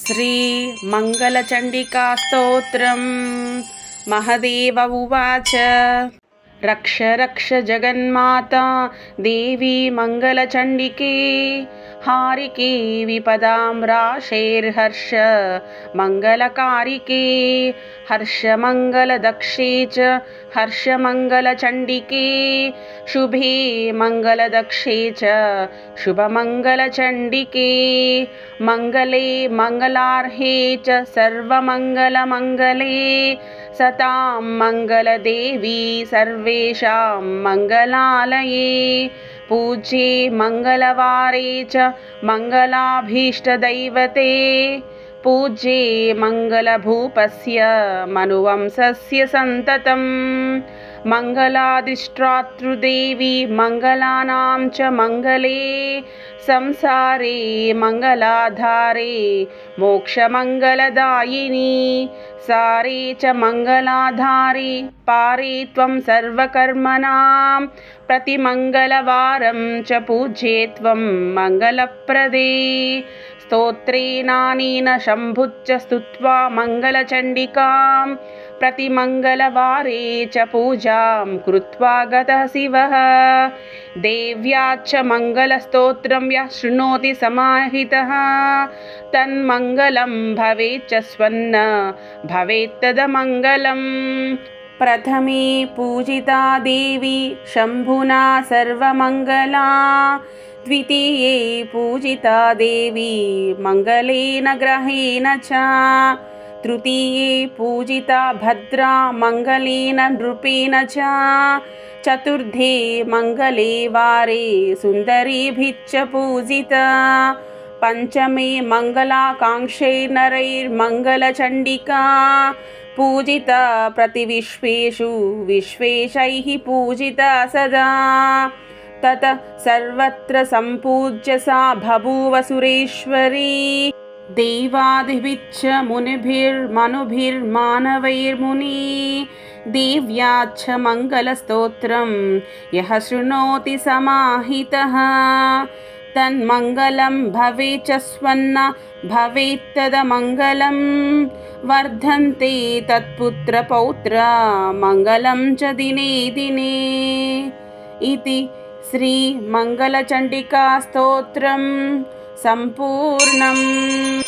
श्रीमङ्गलचण्डिकास्तोत्रम्। महदेव उवाच। रक्ष रक्ष जगन्माता देवी मङ्गलचण्डिके, हारिके विपदां राशेर्हर्ष मङ्गलकारिके। हर्षमङ्गलदक्षे च हर्षमङ्गलचण्डिके, शुभे मङ्गलदक्षे च शुभमङ्गलचण्डिके। मङ्गले मङ्गलार्हे च सर्वमङ्गलमङ्गले, सतां मङ्गलदेवी सर्वेषां मङ्गलालये। पूज्ये मङ्गलवारे च मङ्गलाभीष्टदैवते, पूज्ये मङ्गलभूपस्य मनुवंशस्य सन्ततम्। मङ्गलाधिष्ठातृदेवी मङ्गलानां च मङ्गले, संसारे मङ्गलाधारे मोक्षमङ्गलदायिनी। सारे च मङ्गलाधारे पारे त्वं सर्वकर्मणां, प्रतिमङ्गलवारं च पूज्ये त्वं मङ्गलप्रदे। स्तोत्रेणानेन शम्भुच्च स्तुत्वा मङ्गलचण्डिकां, प्रतिमङ्गलवारे च पूजां कृत्वा गतः शिवः। देव्याच्च मङ्गलस्तोत्रं यः शृणोति समाहितः, तन्मङ्गलं भवेच्च स्वन्न भवेत्तदमङ्गलम्। प्रथमे पूजिता देवी शम्भुना सर्वमङ्गला, द्वितीये पूजिता देवी मङ्गलेन ग्रहेण च, तृतीये पूजिता भद्रा मङ्गलेन नृपेण च, चतुर्थे मङ्गले वारे सुन्दरीभिश्च पूजिता, पञ्चमे मङ्गलाकाङ्क्षे नरैर्मङ्गलचण्डिका, पूजिता प्रतिविश्वेषु विश्वेशैः पूजिता सदा। ततः सर्वत्र सम्पूज्य सा बभूव सुरेश्वरी, देवादिभिश्च मुनिभिर्मनुभिर्मानवैर्मुनि। देव्याच्च मङ्गलस्तोत्रं यः शृणोति समाहितः, तन्मङ्गलं भवेच्च स्वन्न भवेत्तदमङ्गलम्। वर्धन्ते तत्पुत्रपौत्रा मङ्गलं च दिने दिने। इति श्रीमङ्गलचण्डिकास्तोत्रं सम्पूर्णम्।